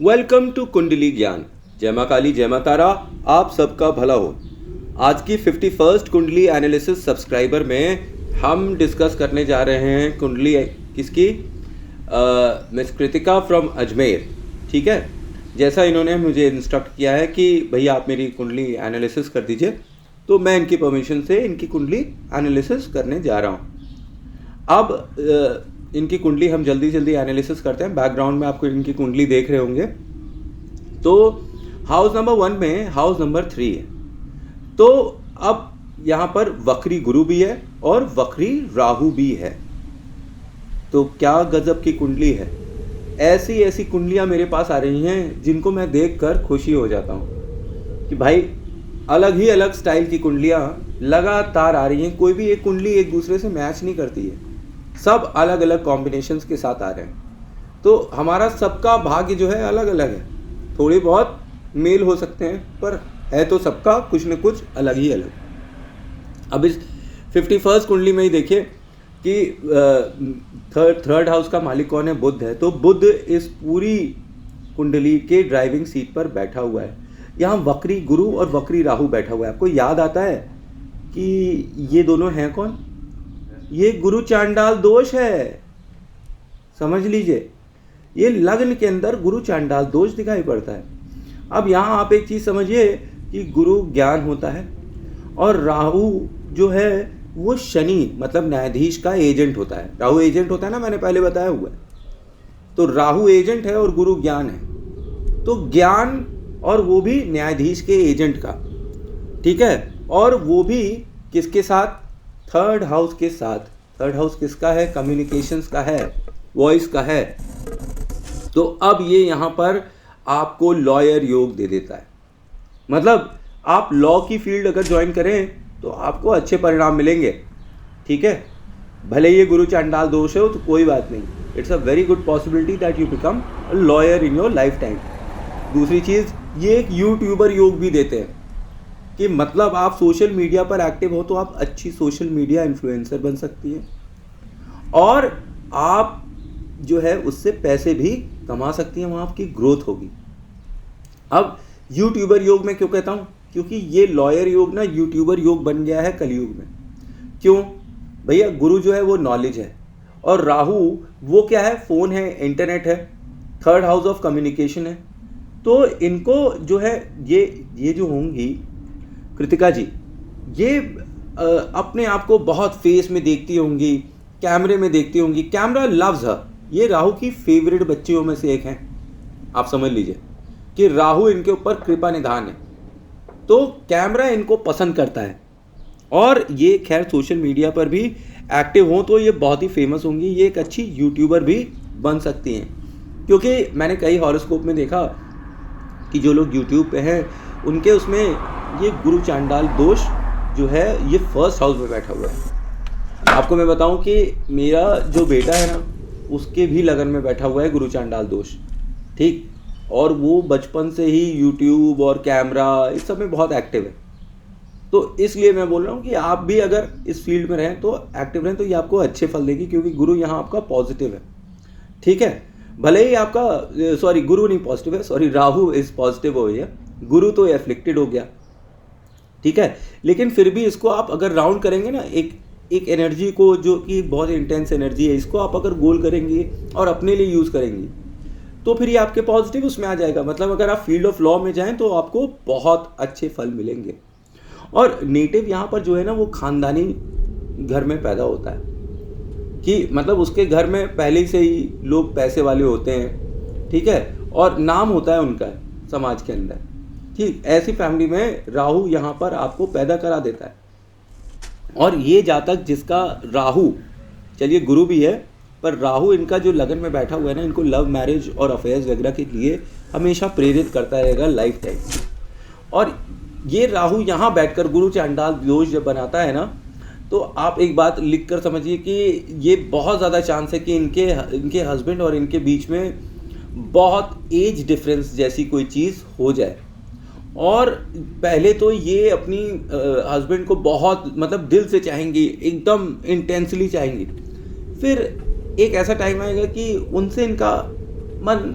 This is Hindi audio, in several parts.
वेलकम टू कुंडली ज्ञान। जय मां काली, जय मां तारा, आप सबका भला हो। आज की 51st कुंडली एनालिसिस सब्सक्राइबर में हम डिस्कस करने जा रहे हैं कुंडली किसकी, मिस कृतिका फ्रॉम अजमेर। ठीक है, जैसा इन्होंने मुझे इंस्ट्रक्ट किया है कि भैया आप मेरी कुंडली एनालिसिस कर दीजिए, तो मैं इनकी परमिशन से इनकी कुंडली एनालिसिस करने जा रहा हूँ। अब इनकी कुंडली हम जल्दी जल्दी एनालिसिस करते हैं। बैकग्राउंड में आपको इनकी कुंडली देख रहे होंगे। तो हाउस नंबर 1 में हाउस नंबर 3 है। तो अब यहाँ पर वक्री गुरु भी है और वक्री राहु भी है। तो क्या गजब की कुंडली है। ऐसी ऐसी कुंडलियाँ मेरे पास आ रही हैं जिनको मैं देखकर खुशी हो जाता हूँ कि भाई अलग ही अलग स्टाइल की कुंडलियाँ लगातार आ रही हैं। कोई भी एक कुंडली एक दूसरे से मैच नहीं करती है, सब अलग अलग कॉम्बिनेशंस के साथ आ रहे हैं। तो हमारा सबका भाग्य जो है अलग अलग है। थोड़ी बहुत मेल हो सकते हैं पर है तो सबका कुछ न कुछ अलग ही अलग। अब इस 51st कुंडली में ही देखिए कि थर्ड हाउस का मालिक कौन है, बुध है। तो बुध इस पूरी कुंडली के ड्राइविंग सीट पर बैठा हुआ है। यहाँ वक्री गुरु और वक्री राहु बैठा हुआ है। आपको याद आता है कि ये दोनों हैं कौन? ये गुरु चांडाल दोष है। समझ लीजिए, ये लग्न के अंदर गुरु चांडाल दोष दिखाई पड़ता है। अब यहाँ आप एक चीज समझिए कि गुरु ज्ञान होता है और राहु जो है वो शनि मतलब न्यायाधीश का एजेंट होता है। राहु एजेंट होता है ना, मैंने पहले बताया हुआ है। तो राहु एजेंट है और गुरु ज्ञान है। तो ज्ञान और वो भी न्यायाधीश के एजेंट का, ठीक है। और वो भी किसके साथ? थर्ड हाउस के साथ। थर्ड हाउस किसका है? कम्युनिकेशंस का है, वॉइस का है। तो अब ये यहाँ पर आपको लॉयर योग दे देता है। मतलब आप लॉ की फील्ड अगर ज्वाइन करें तो आपको अच्छे परिणाम मिलेंगे। ठीक है, भले ये गुरु चांडाल दोष है तो कोई बात नहीं। It's a very good possibility that you become a lawyer in your life time. दूसरी चीज़, ये एक यूट्यूबर योग भी देते हैं कि मतलब आप सोशल मीडिया पर एक्टिव हो तो आप अच्छी सोशल मीडिया इन्फ्लुएंसर बन सकती हैं और आप जो है उससे पैसे भी कमा सकती हैं, वहाँ आपकी ग्रोथ होगी। अब यूट्यूबर योग में क्यों कहता हूँ? क्योंकि ये लॉयर योग ना यूट्यूबर योग बन गया है कलयुग में। क्यों भैया? गुरु जो है वो नॉलेज है और राहु वो क्या है? फोन है, इंटरनेट है, थर्ड हाउस ऑफ कम्युनिकेशन है। तो इनको जो है ये जो होंगी कृतिका जी, ये अपने आप को बहुत फेस में देखती होंगी, कैमरे में देखती होंगी। Camera loves her. ये राहु की फेवरेट बच्चियों में से एक हैं। आप समझ लीजिए कि राहु इनके ऊपर कृपा निधान है, तो कैमरा इनको पसंद करता है। और ये खैर सोशल मीडिया पर भी एक्टिव हों तो ये बहुत ही फेमस होंगी। ये एक अच्छी यूट्यूबर भी बन सकती हैं, क्योंकि मैंने कई हॉरोस्कोप में देखा कि जो लोग यूट्यूब पे हैं उनके उसमें ये गुरु चांडाल दोष जो है ये फर्स्ट हाउस में बैठा हुआ है। आपको मैं बताऊं कि मेरा जो बेटा है ना उसके भी लगन में बैठा हुआ है गुरु चांडाल दोष। ठीक, और वो बचपन से ही यूट्यूब और कैमरा इस सब में बहुत एक्टिव है। तो इसलिए मैं बोल रहा हूँ कि आप भी अगर इस फील्ड में रहें तो एक्टिव रहें तो ये आपको अच्छे फल देगी, क्योंकि गुरु यहाँ आपका पॉजिटिव है। ठीक है, भले ही आपका गुरु नहीं पॉजिटिव है, राहु इज पॉजिटिव हो गया, गुरु तो एफ्लिक्टेड हो गया। ठीक है, लेकिन फिर भी इसको आप अगर राउंड करेंगे ना, एक एनर्जी को जो कि बहुत इंटेंस एनर्जी है, इसको आप अगर गोल करेंगे और अपने लिए यूज़ करेंगे तो फिर ये आपके पॉजिटिव उसमें आ जाएगा। मतलब अगर आप फील्ड ऑफ लॉ में जाएं तो आपको बहुत अच्छे फल मिलेंगे। और नेटिव यहाँ पर जो है ना वो खानदानी घर में पैदा होता है कि मतलब उसके घर में पहले से ही लोग पैसे वाले होते हैं। ठीक है, और नाम होता है उनका समाज के अंदर। ठीक, ऐसी फैमिली में राहु यहाँ पर आपको पैदा करा देता है। और ये जातक जिसका राहु, चलिए गुरु भी है पर राहु इनका जो लगन में बैठा हुआ है ना, इनको लव मैरिज और अफेयर्स वगैरह के लिए हमेशा प्रेरित करता रहेगा लाइफ टाइम। और ये राहु यहाँ बैठकर गुरु चांडाल दोष जब बनाता है ना, तो आप एक बात लिख कर समझिए कि ये बहुत ज़्यादा चांस है कि इनके हस्बैंड और इनके बीच में बहुत एज डिफरेंस जैसी कोई चीज़ हो जाए। और पहले तो ये अपनी हस्बैंड को बहुत मतलब दिल से चाहेंगी, एकदम इंटेंसली चाहेंगी। फिर एक ऐसा टाइम आएगा कि उनसे इनका मन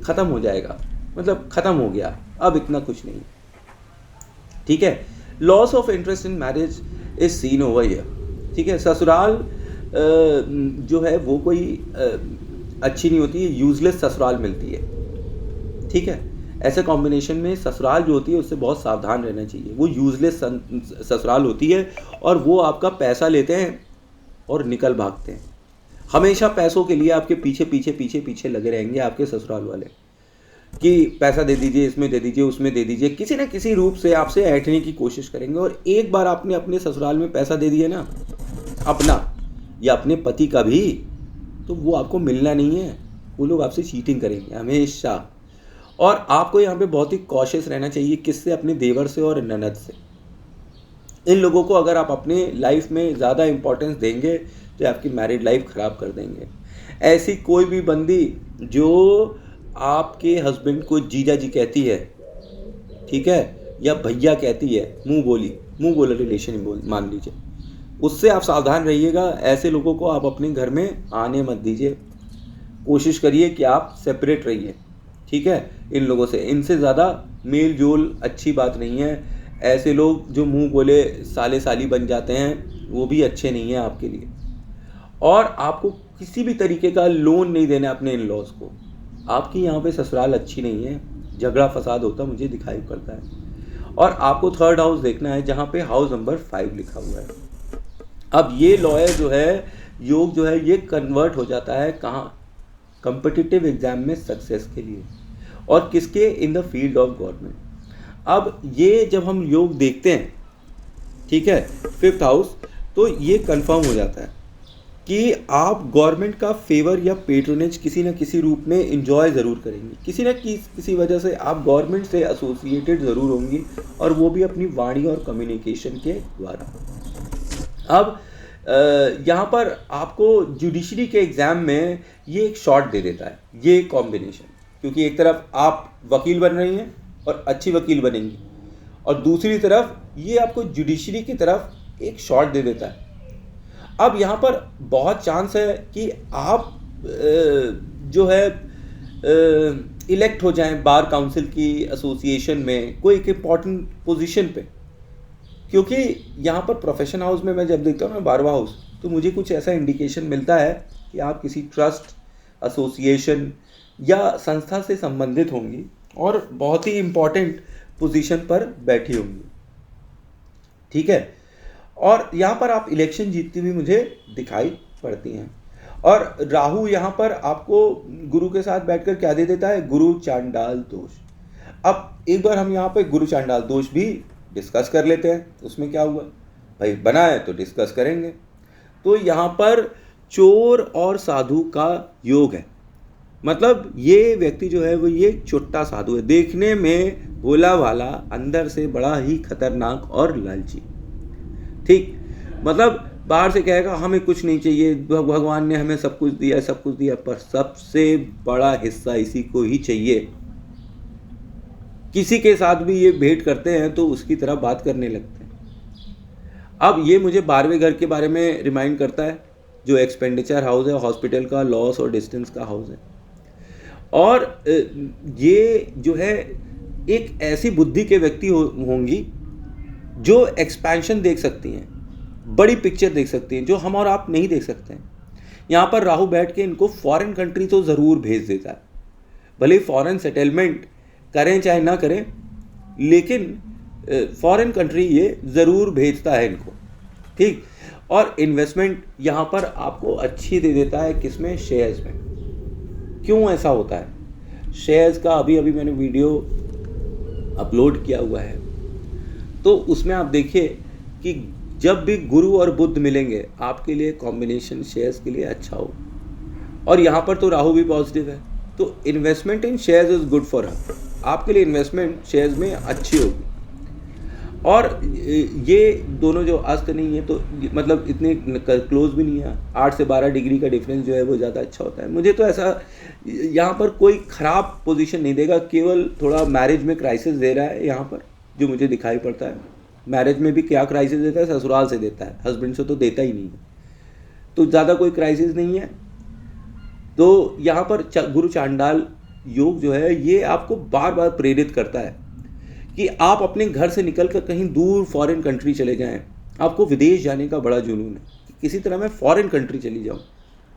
ख़त्म हो जाएगा, मतलब ख़त्म हो गया, अब इतना कुछ नहीं। ठीक है, loss of interest in marriage is seen over here. ठीक है, ससुराल जो है वो कोई अच्छी नहीं होती है, यूजलेस ससुराल मिलती है। ठीक है, ऐसे कॉम्बिनेशन में ससुराल जो होती है उससे बहुत सावधान रहना चाहिए। वो यूजलेस ससुराल होती है और वो आपका पैसा लेते हैं और निकल भागते हैं। हमेशा पैसों के लिए आपके पीछे पीछे पीछे पीछे लगे रहेंगे आपके ससुराल वाले, कि पैसा दे दीजिए, इसमें दे दीजिए, उसमें दे दीजिए, किसी ना किसी रूप से आपसे ऐंठने की कोशिश करेंगे। और एक बार आपने अपने ससुराल में पैसा दे दिया ना, अपना या अपने पति का भी, तो वो आपको मिलना नहीं है। वो लोग आपसे चीटिंग करेंगे हमेशा। और आपको यहाँ पे बहुत ही कॉशियस रहना चाहिए, किससे? अपने देवर से और ननद से। इन लोगों को अगर आप अपने लाइफ में ज़्यादा इंपॉर्टेंस देंगे तो आपकी मैरिड लाइफ ख़राब कर देंगे। ऐसी कोई भी बंदी जो आपके हस्बैंड को जीजा जी कहती है, ठीक है, या भैया कहती है, मुंह बोला रिलेशन मान लीजिए, उससे आप सावधान रहिएगा। ऐसे लोगों को आप अपने घर में आने मत दीजिए। कोशिश करिए कि आप सेपरेट रहिए। ठीक है, इन लोगों से, इनसे ज़्यादा मेल जोल अच्छी बात नहीं है। ऐसे लोग जो मुंह बोले साले साली बन जाते हैं, वो भी अच्छे नहीं हैं आपके लिए। और आपको किसी भी तरीके का लोन नहीं देना अपने इन लॉज को। आपकी यहाँ पे ससुराल अच्छी नहीं है, झगड़ा फसाद होता मुझे दिखाई पड़ता है। और आपको थर्ड हाउस देखना है जहाँ पे हाउस नंबर 5 लिखा हुआ है। अब ये लॉयर जो है, योग जो है, ये कन्वर्ट हो जाता है कहाँ? कॉम्पिटिटिव एग्जाम में सक्सेस के लिए। और किसके? In the field of government. अब ये जब हम योग देखते हैं, ठीक है, 5th हाउस, तो ये कंफर्म हो जाता है कि आप गवर्नमेंट का फेवर या पेट्रोनेज किसी न किसी रूप में एंजॉय ज़रूर करेंगी। किसी न किसी वजह से आप गवर्नमेंट से एसोसिएटेड ज़रूर होंगी, और वो भी अपनी वाणी और कम्युनिकेशन के द्वारा। अब यहाँ पर आपको जुडिशरी के एग्ज़ाम में ये एक शॉट दे देता है, ये कॉम्बिनेशन, क्योंकि एक तरफ आप वकील बन रही हैं और अच्छी वकील बनेंगी, और दूसरी तरफ ये आपको जुडिशरी की तरफ एक शॉट दे देता है। अब यहाँ पर बहुत चांस है कि आप जो है इलेक्ट हो जाएं बार काउंसिल की एसोसिएशन में कोई एक इम्पॉर्टेंट पोजीशन पे। क्योंकि यहाँ पर प्रोफेशन हाउस में मैं जब देखता हूँ ना 12वां हाउस, तो मुझे कुछ ऐसा इंडिकेशन मिलता है कि आप किसी ट्रस्ट, एसोसिएशन या संस्था से संबंधित होंगी और बहुत ही इम्पॉर्टेंट पोजीशन पर बैठी होंगी। ठीक है, और यहाँ पर आप इलेक्शन जीतती हुई मुझे दिखाई पड़ती हैं। और राहु यहाँ पर आपको गुरु के साथ बैठकर क्या दे देता है? गुरु चांडाल दोष। अब एक बार हम यहाँ पे गुरु चांडाल दोष भी डिस्कस कर लेते हैं। उसमें क्या हुआ भाई, बना है तो डिस्कस करेंगे। तो यहाँ पर चोर और साधु का योग है। मतलब ये व्यक्ति जो है वो ये चुट्टा साधु है, देखने में भोला भाला, अंदर से बड़ा ही खतरनाक और लालची। ठीक, मतलब बाहर से कहेगा हमें कुछ नहीं चाहिए, भगवान ने हमें सब कुछ दिया, सब कुछ दिया, पर सबसे बड़ा हिस्सा इसी को ही चाहिए। किसी के साथ भी ये भेंट करते हैं तो उसकी तरह बात करने लगते हैं। अब ये मुझे 12वें घर के बारे में रिमाइंड करता है, जो एक्सपेंडिचर हाउस है, हॉस्पिटल का, लॉस और डिस्टेंस का हाउस है। और ये जो है एक ऐसी बुद्धि के व्यक्ति होंगी जो एक्सपेंशन देख सकती हैं, बड़ी पिक्चर देख सकती हैं, जो हम और आप नहीं देख सकते हैं। यहाँ पर राहु बैठ के इनको फॉरेन कंट्री तो ज़रूर भेज देता है, भले ही फॉरेन सेटलमेंट करें चाहे ना करें, लेकिन फॉरेन कंट्री ये ज़रूर भेजता है इनको। ठीक, और इन्वेस्टमेंट यहाँ पर आपको अच्छी दे देता है, किसमें? शेयर्स में। क्यों ऐसा होता है? शेयर्स का अभी मैंने वीडियो अपलोड किया हुआ है, तो उसमें आप देखिए कि जब भी गुरु और बुध मिलेंगे आपके लिए कॉम्बिनेशन शेयर्स के लिए अच्छा हो। और यहाँ पर तो राहु भी पॉजिटिव है, तो investment in shares is good for her. आपके लिए इन्वेस्टमेंट शेयर्स में अच्छी होगी। और ये दोनों जो अस्त नहीं है, तो मतलब इतने क्लोज भी नहीं है, 8 से 12 डिग्री का डिफरेंस जो है वो ज़्यादा अच्छा होता है। मुझे तो ऐसा यहाँ पर कोई ख़राब पोजीशन नहीं देगा, केवल थोड़ा मैरिज में क्राइसिस दे रहा है यहाँ पर, जो मुझे दिखाई पड़ता है। मैरिज में भी क्या क्राइसिस देता है? ससुराल से देता है, हस्बैंड से तो देता ही नहीं है। तो ज़्यादा कोई क्राइसिस नहीं है। तो यहाँ पर गुरु चांडाल योग जो है ये आपको बार बार प्रेरित करता है कि आप अपने घर से निकलकर कहीं दूर फॉरेन कंट्री चले जाएं। आपको विदेश जाने का बड़ा जुनून है कि किसी तरह मैं फॉरेन कंट्री चली जाऊं।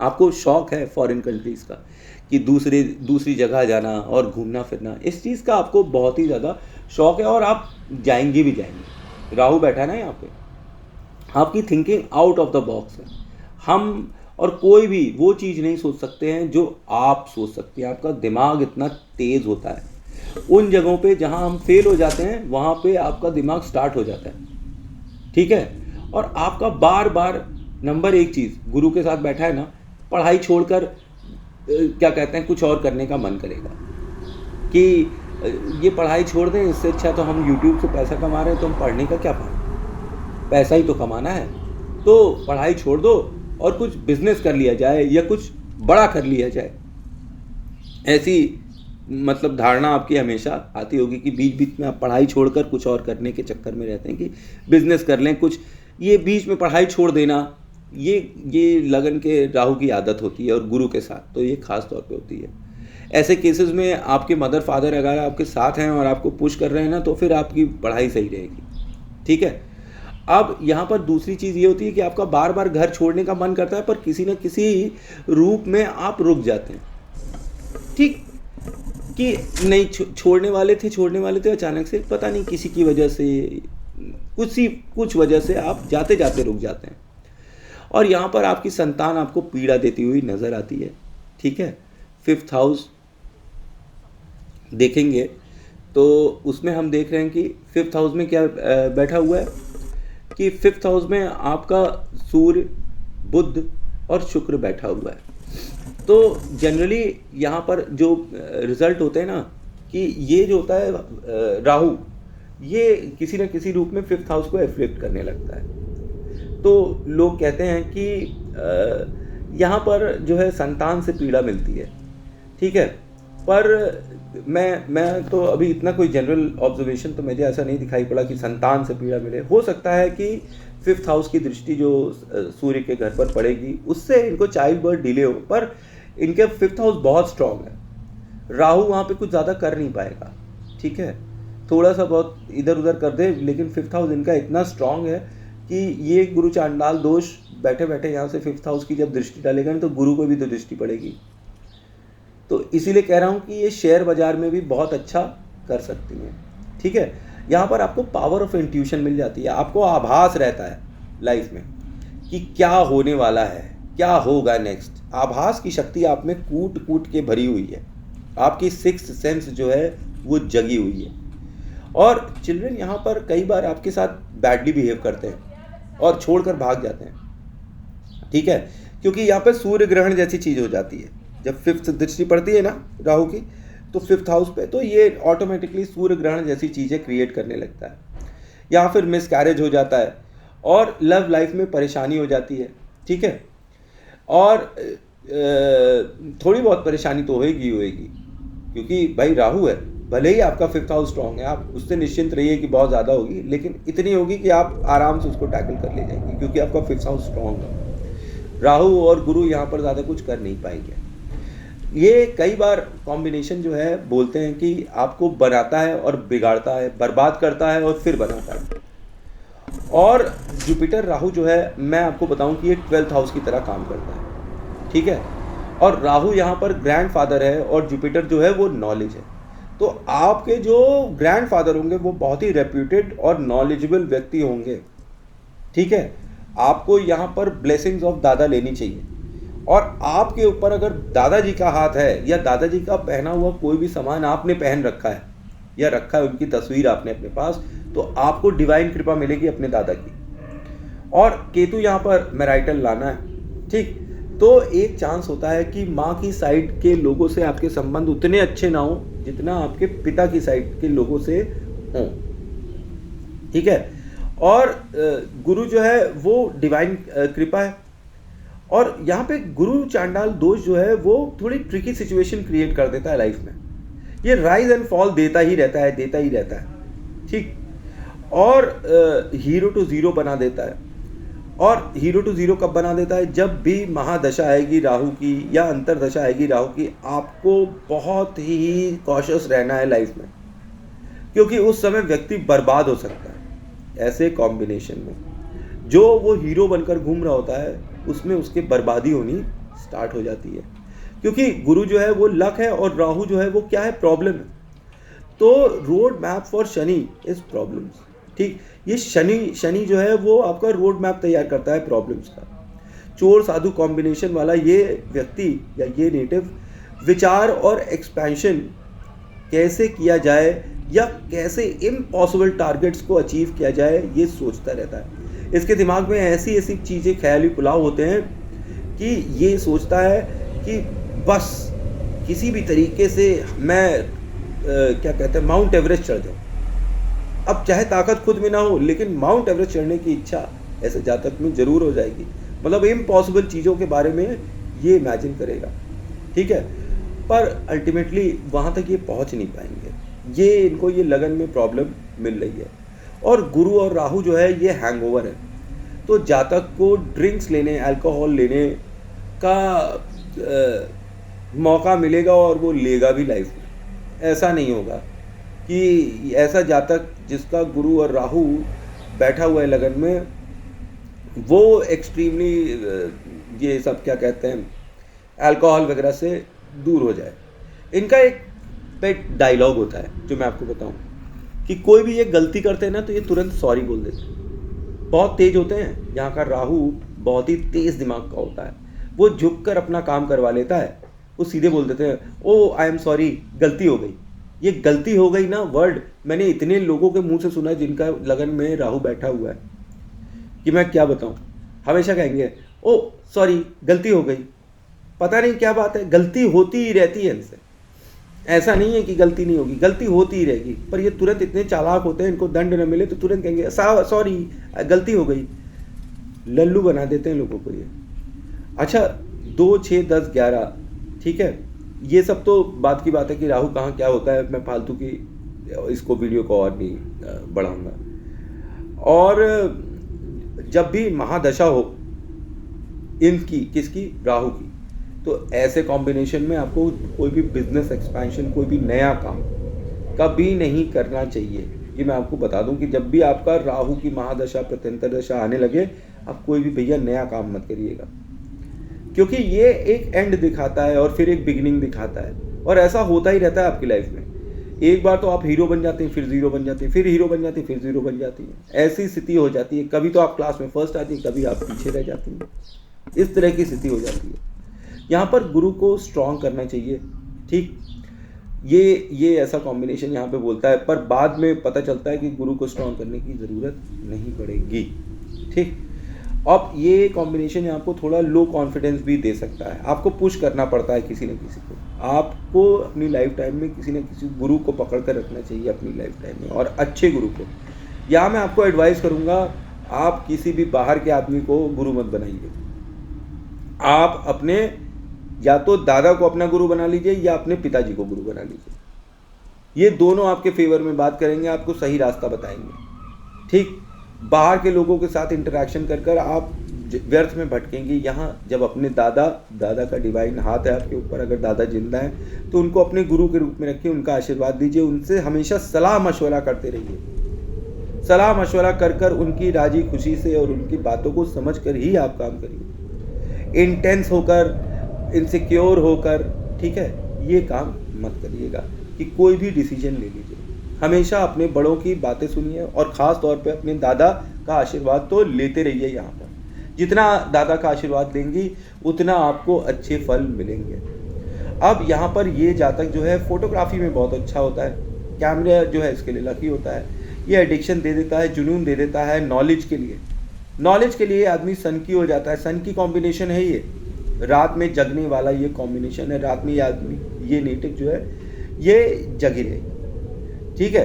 आपको शौक है फॉरेन कंट्रीज़ का कि दूसरी जगह जाना और घूमना फिरना, इस चीज़ का आपको बहुत ही ज़्यादा शौक है और आप जाएंगे भी जाएंगे। राहु बैठा है ना यहाँ पे, आपकी thinking out of the box है। हम और कोई भी वो चीज़ नहीं सोच सकते हैं जो आप सोच सकते हैं। आपका दिमाग इतना तेज़ होता है, उन जगहों पे जहाँ हम फेल हो जाते हैं वहाँ पे आपका दिमाग स्टार्ट हो जाता है, ठीक है। और आपका बार बार नंबर एक चीज़, गुरु के साथ बैठा है ना, पढ़ाई छोड़कर क्या कहते हैं कुछ और करने का मन करेगा कि ये पढ़ाई छोड़ दें, इससे अच्छा तो हम YouTube से पैसा कमा रहे हैं तो हम पढ़ने का क्या फायदा, पैसा ही तो कमाना है, तो पढ़ाई छोड़ दो और कुछ बिजनेस कर लिया जाए या कुछ बड़ा कर लिया जाए। ऐसी मतलब धारणा आपकी हमेशा आती होगी कि बीच बीच में आप पढ़ाई छोड़कर कुछ और करने के चक्कर में रहते हैं कि बिजनेस कर लें कुछ, ये बीच में पढ़ाई छोड़ देना, ये लगन के राहु की आदत होती है और गुरु के साथ तो ये खास तौर पे होती है। ऐसे केसेस में आपके मदर फादर अगर आपके साथ हैं और आपको पुश कर रहे हैं ना, तो फिर आपकी पढ़ाई सही रहेगी, ठीक है। अब यहाँ पर दूसरी चीज़ ये होती है कि आपका बार बार घर छोड़ने का मन करता है पर किसी न किसी रूप में आप रुक जाते हैं, ठीक, कि नहीं छोड़ने वाले थे अचानक से पता नहीं किसी की वजह से कुछ वजह से आप जाते जाते रुक जाते हैं। और यहाँ पर आपकी संतान आपको पीड़ा देती हुई नज़र आती है, ठीक है। 5th हाउस देखेंगे तो उसमें हम देख रहे हैं कि 5th हाउस में क्या बैठा हुआ है कि 5th हाउस में आपका सूर्य, बुध और शुक्र बैठा हुआ है। तो जनरली यहाँ पर जो रिजल्ट होते हैं ना कि ये जो होता है राहु, ये किसी न किसी रूप में 5th हाउस को एफ्लेक्ट करने लगता है। तो लोग कहते हैं कि यहाँ पर जो है संतान से पीड़ा मिलती है, ठीक है। पर मैं तो अभी इतना कोई जनरल ऑब्जर्वेशन तो मुझे ऐसा नहीं दिखाई पड़ा कि संतान से पीड़ा मिले। हो सकता है कि 5th हाउस की दृष्टि जो सूर्य के घर पर पड़ेगी उससे इनको चाइल्ड बर्थ डिले हो, पर इनके 5th हाउस बहुत स्ट्रांग है। राहु वहाँ पे कुछ ज़्यादा कर नहीं पाएगा, ठीक है, थोड़ा सा बहुत इधर उधर कर दे, लेकिन 5th हाउस इनका इतना स्ट्रांग है कि ये गुरु चांडाल दोष बैठे बैठे यहाँ से 5th हाउस की जब दृष्टि डालेगा तो गुरु को भी तो दृष्टि पड़ेगी। तो इसीलिए कह रहा हूँ कि ये शेयर बाजार में भी बहुत अच्छा कर सकती हैं, ठीक है। यहाँ पर आपको पावर ऑफ इंट्यूशन मिल जाती है, आपको आभास रहता है लाइफ में कि क्या होने वाला है, क्या होगा नेक्स्ट। आभास की शक्ति आप में कूट कूट के भरी हुई है, आपकी 6th सेंस जो है वो जगी हुई है। और चिल्ड्रन यहाँ पर कई बार आपके साथ बैडली बिहेव करते हैं और छोड़कर भाग जाते हैं, ठीक है, क्योंकि यहाँ पर सूर्य ग्रहण जैसी चीज़ हो जाती है। जब 5th दृष्टि पड़ती है ना राहु की तो 5th हाउस पे, तो ये ऑटोमेटिकली सूर्य ग्रहण जैसी चीज़ें क्रिएट करने लगता है, या फिर मिसकैरेज हो जाता है और लव लाइफ में परेशानी हो जाती है, ठीक है। और थोड़ी बहुत परेशानी तो होएगी क्योंकि भाई राहु है, भले ही आपका 5th हाउस स्ट्रॉन्ग है, आप उससे निश्चिंत रहिए कि बहुत ज़्यादा होगी, लेकिन इतनी होगी कि आप आराम से उसको टैकल कर ले जाएंगे क्योंकि आपका 5th हाउस स्ट्रॉन्ग है। राहु और गुरु यहाँ पर ज़्यादा कुछ कर नहीं पाएंगे। ये कई बार कॉम्बिनेशन जो है बोलते हैं कि आपको बनाता है और बिगाड़ता है, बर्बाद करता है और फिर बनाता है। और जुपिटर राहु जो है मैं आपको बताऊं कि ये 12th हाउस की तरह काम करता है, ठीक है। और राहु यहाँ पर ग्रैंडफादर है और जुपिटर जो है वो नॉलेज है। तो आपके जो ग्रैंडफादर होंगे वो बहुत ही रेप्यूटेड और नॉलेजेबल व्यक्ति होंगे, ठीक है। आपको यहाँ पर ब्लेसिंग्स ऑफ दादा लेनी चाहिए और आपके ऊपर अगर दादाजी का हाथ है या दादाजी का पहना हुआ कोई भी सामान आपने पहन रखा है या रखा है, उनकी तस्वीर आपने अपने पास, तो आपको डिवाइन कृपा मिलेगी अपने दादा की। और केतु यहाँ पर मैराइटल लाना है, ठीक, तो एक चांस होता है कि माँ की साइड के लोगों से आपके संबंध उतने अच्छे ना हो जितना आपके पिता की साइड के लोगों से हों, ठीक है। और गुरु जो है वो डिवाइन कृपा है। और यहाँ पे गुरु चांडाल दोष जो है वो थोड़ी ट्रिकी सिचुएशन क्रिएट कर देता है लाइफ में। ये राइज एंड फॉल देता ही रहता है, ठीक। और हीरो टू ज़ीरो बना देता है। और हीरो टू ज़ीरो कब बना देता है? जब भी महादशा आएगी राहु की या अंतरदशा आएगी राहु की, आपको बहुत ही कॉशियस रहना है लाइफ में, क्योंकि उस समय व्यक्ति बर्बाद हो सकता है। ऐसे कॉम्बिनेशन में जो वो हीरो बनकर घूम रहा होता है उसमें उसके बर्बादी होनी स्टार्ट हो जाती है, क्योंकि गुरु जो है वो लक है और राहु जो है वो क्या है? प्रॉब्लम है। तो road map for Shani is problems. ठीक, ये शनि जो है वो आपका रोड मैप तैयार करता है प्रॉब्लम्स का। चोर साधु कॉम्बिनेशन वाला ये व्यक्ति या ये नेटिव विचार और एक्सपेंशन कैसे किया जाए या कैसे इम्पॉसिबल टारगेट्स को अचीव किया जाए ये सोचता रहता है। इसके दिमाग में ऐसी ऐसी चीज़ें ख्याली पुलाव होते हैं कि ये सोचता है कि बस किसी भी तरीके से मैं क्या कहते हैं माउंट एवरेस्ट चढ़ जाऊँ। अब चाहे ताकत खुद में ना हो लेकिन माउंट एवरेस्ट चढ़ने की इच्छा ऐसे जातक में ज़रूर हो जाएगी। मतलब इम्पॉसिबल चीज़ों के बारे में ये इमेजिन करेगा, ठीक है, पर अल्टीमेटली वहाँ तक ये पहुँच नहीं पाएंगे। ये इनको ये लगन में प्रॉब्लम मिल रही है। और गुरु और राहु जो है ये हैंगओवर है, तो जातक को ड्रिंक्स लेने, अल्कोहल लेने का मौका मिलेगा और वो लेगा भी लाइफ में। ऐसा नहीं होगा कि ऐसा जातक जिसका गुरु और राहु बैठा हुआ है लगन में, वो एक्सट्रीमली ये सब क्या कहते हैं अल्कोहल वगैरह से दूर हो जाए। इनका एक पेट डायलॉग होता है जो मैं आपको बताऊं कि कोई भी ये गलती करते हैं ना तो ये तुरंत सॉरी बोल देते हैं। बहुत तेज होते हैं, यहाँ का राहु बहुत ही तेज दिमाग का होता है, वो झुककर अपना काम करवा लेता है। वो सीधे बोल देते हैं ओ आई एम सॉरी, गलती हो गई। ये गलती हो गई ना वर्ड मैंने इतने लोगों के मुंह से सुना जिनका लगन में राहु बैठा हुआ है कि मैं क्या बताऊं। हमेशा कहेंगे ओ सॉरी गलती हो गई। पता नहीं क्या बात है, गलती होती ही रहती है इनसे। ऐसा नहीं है कि गलती नहीं होगी, गलती होती ही रहेगी, पर ये तुरंत इतने चालाक होते हैं, इनको दंड न मिले तो तुरंत कहेंगे सॉरी गलती हो गई। लल्लू बना देते हैं लोगों को ये। अच्छा 2, 6, 10, 11, ठीक है, ये सब तो बात की बात है कि राहु कहाँ क्या होता है। मैं फालतू की इसको वीडियो को और नहीं बढ़ाऊंगा। और जब भी महादशा हो इनकी, किसकी? राहु की, तो ऐसे कॉम्बिनेशन में आपको कोई भी बिजनेस एक्सपेंशन, कोई भी नया काम कभी नहीं करना चाहिए। ये मैं आपको बता दूं कि जब भी आपका राहु की महादशा प्रत्यंतर दशा आने लगे, आप कोई भी भैया नया काम मत करिएगा, क्योंकि ये एक एंड दिखाता है और फिर एक बिगिनिंग दिखाता है। और ऐसा होता ही रहता है आपकी लाइफ में। एक बार तो आप हीरो बन जाते हैं, फिर जीरो बन जाते हैं, फिर हीरो बन जाते हैं, फिर जीरो बन जाती है। ऐसी स्थिति हो जाती है। कभी तो आप क्लास में फर्स्ट आती है, कभी आप पीछे रह जाती हैं। इस तरह की स्थिति हो जाती है। यहाँ पर गुरु को स्ट्रॉन्ग करना चाहिए, ठीक। ये ऐसा कॉम्बिनेशन यहाँ पे बोलता है, पर बाद में पता चलता है कि गुरु को स्ट्रॉन्ग करने की ज़रूरत नहीं पड़ेगी, ठीक। अब ये कॉम्बिनेशन आपको थोड़ा लो कॉन्फिडेंस भी दे सकता है। आपको पुश करना पड़ता है किसी न किसी को। आपको अपनी लाइफ टाइम में किसी न किसी गुरु को पकड़ कर रखना चाहिए अपनी लाइफ टाइम में, और अच्छे गुरु को। यहाँ मैं आपको एडवाइस करूँगा, आप किसी भी बाहर के आदमी को गुरु मत बनाइए। आप अपने या तो दादा को अपना गुरु बना लीजिए या अपने पिताजी को गुरु बना लीजिए। ये दोनों आपके फेवर में बात करेंगे, आपको सही रास्ता बताएंगे, ठीक। बाहर के लोगों के साथ इंटरेक्शन कर कर आप व्यर्थ में भटकेंगे। यहाँ जब अपने दादा का डिवाइन हाथ है आपके ऊपर, अगर दादा जिंदा है तो उनको अपने गुरु के रूप में रखिए, उनका आशीर्वाद दीजिए, उनसे हमेशा सलाह मशवरा करते रहिए। सलाह मशवरा कर कर उनकी राजी खुशी से और उनकी बातों को समझ कर ही आप काम करिए। इंटेंस होकर, इनसिक्योर होकर, ठीक है, ये काम मत करिएगा कि कोई भी डिसीजन ले लीजिए। हमेशा अपने बड़ों की बातें सुनिए और ख़ास तौर पे अपने दादा का आशीर्वाद तो लेते रहिए। यहाँ पर जितना दादा का आशीर्वाद लेंगी उतना आपको अच्छे फल मिलेंगे। अब यहाँ पर ये जातक जो है फोटोग्राफी में बहुत अच्छा होता है, कैमरा जो है इसके लिए लकी होता है। ये एडिक्शन दे देता है, जुनून दे देता है नॉलेज के लिए आदमी सन की हो जाता है। सन की कॉम्बिनेशन है ये, रात में जगने वाला ये कॉम्बिनेशन है। रात में ये आदमी, ये नेटिव जो है ये जगी रहेगी, ठीक है।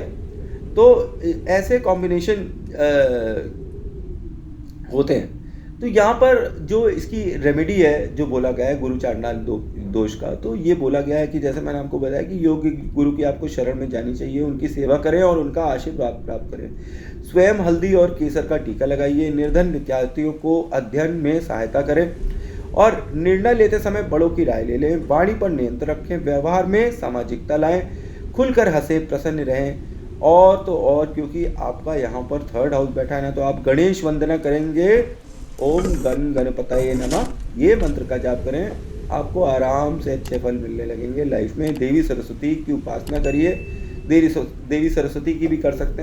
तो ऐसे कॉम्बिनेशन होते हैं। तो यहाँ पर जो इसकी रेमेडी है जो बोला गया है, गुरु चांडाल दोष का। तो ये बोला गया है कि जैसे मैंने आपको बताया कि योग्य गुरु की आपको शरण में जानी चाहिए, उनकी सेवा करें और उनका आशीर्वाद प्राप्त करें। स्वयं हल्दी और केसर का टीका लगाइए। निर्धन विद्यार्थियों को अध्ययन में सहायता करें और निर्णय लेते समय बड़ों की राय ले लें। वाणी पर नियंत्रण रखें। व्यवहार में सामाजिकता लाएं। खुलकर हंसे, प्रसन्न रहें। और तो और क्योंकि आपका यहाँ पर 3rd हाउस बैठा है ना, तो आप गणेश वंदना करेंगे। ओम गण गणपतये नमः, ये मंत्र का जाप करें, आपको आराम से अच्छे फल मिलने लगेंगे लाइफ में। देवी सरस्वती की उपासना करिए। देवी सरस्वती की भी कर सकते हैं।